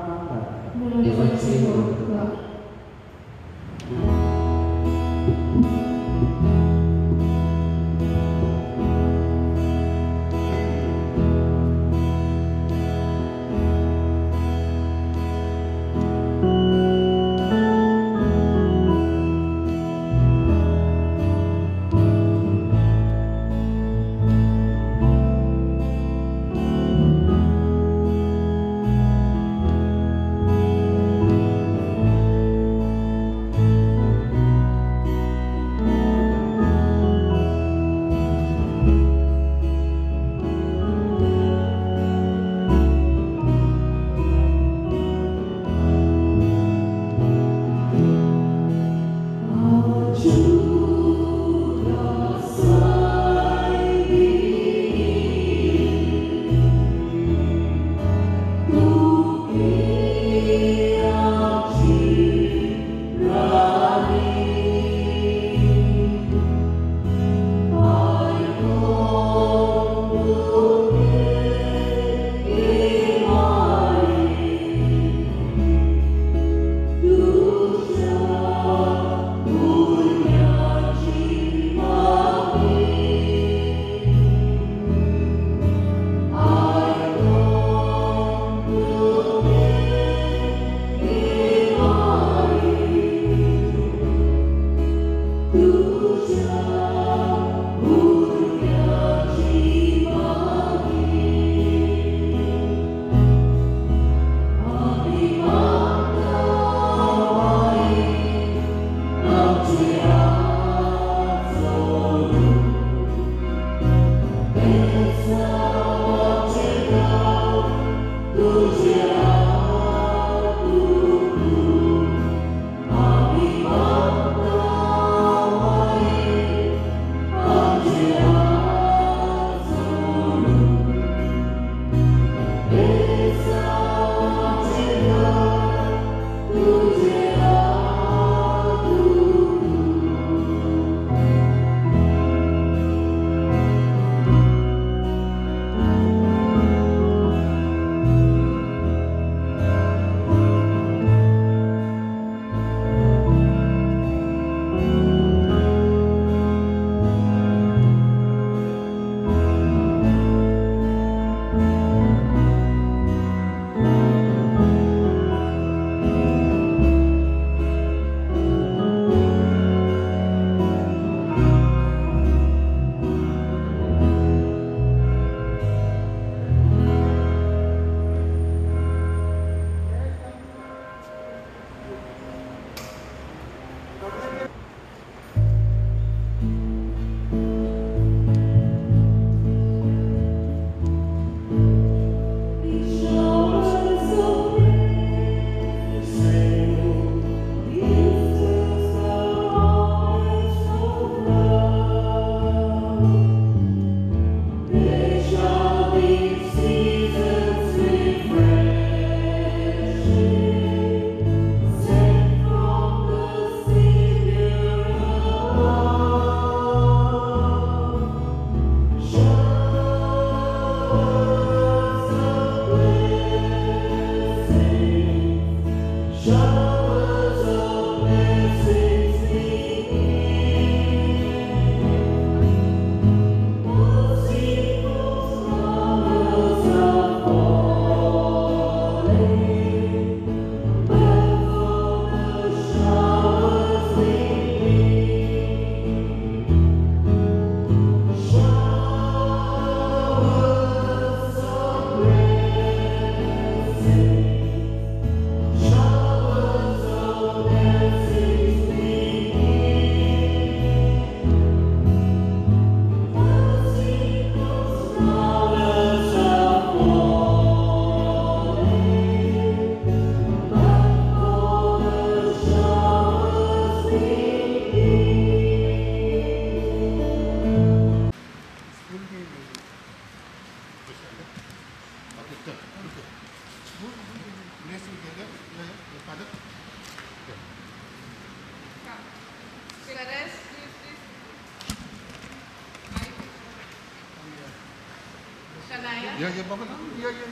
Yeah, yeah, Baba. Yeah, yeah,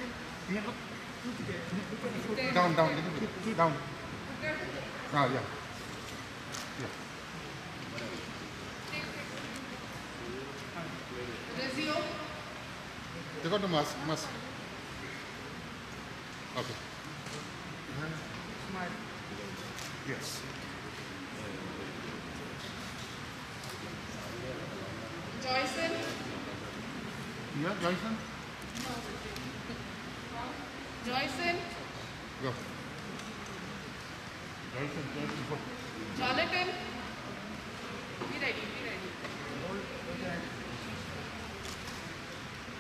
yeah. Look. Down, down, little bit. Down. Ah, yeah. Yeah. Rezio. Take out the mask. Mask. Okay. Smile. Yes. Joyson. Yeah, Joyson. Joyson. Go. Joyson, Joyson, go. Jonathan. Be ready, be ready.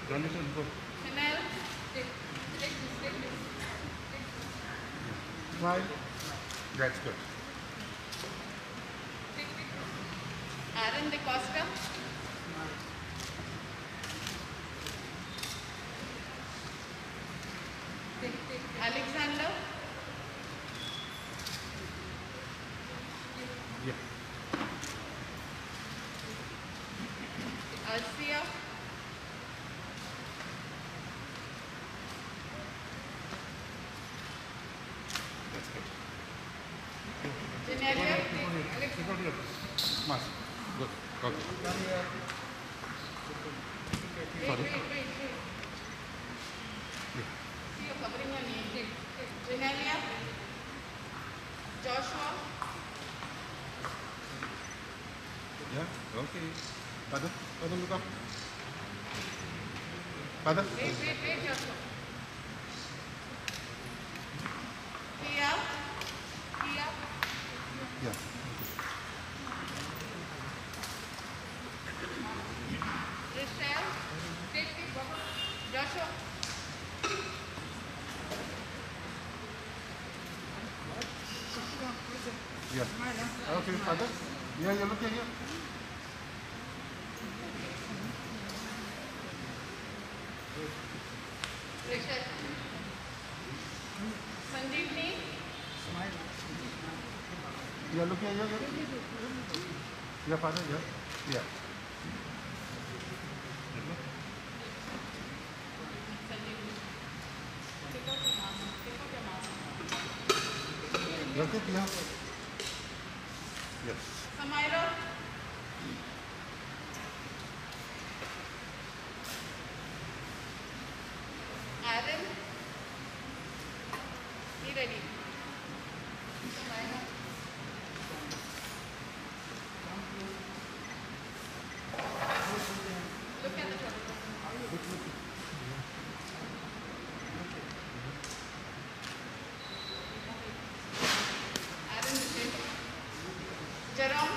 Jonathan, go. Chanel. Take this. Smile. That's good. Aaron De Costa. Alexander. Yeah. Alcia. That's good. Genelia. Take out your mask. Good. Okay. Sorry. Wait. See, you're covering your name. Genelia. Joshua. Yeah. Okay. Father, look up. Father. Wait, Joshua. Kia. Yeah. Rochelle. Take. Joshua. Yeah. Okay, Father. Yeah, you look here. Rochelle. Sanjeevni. Yeah, look here. Yeah, Father. Yeah. Take out your mask. You okay? Yeah. Yes. Samira. Aaron. Be ready. Samira. Look at the photo. Aaron, Jerome.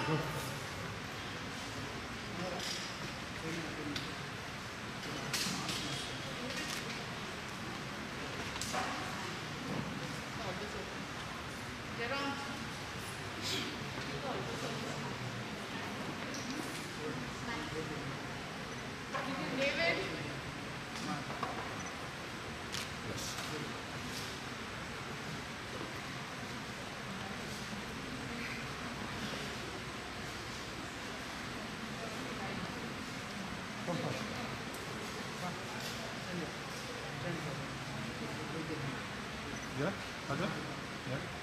Jerome. David. Yes. Come first. Yeah, Father? Yeah.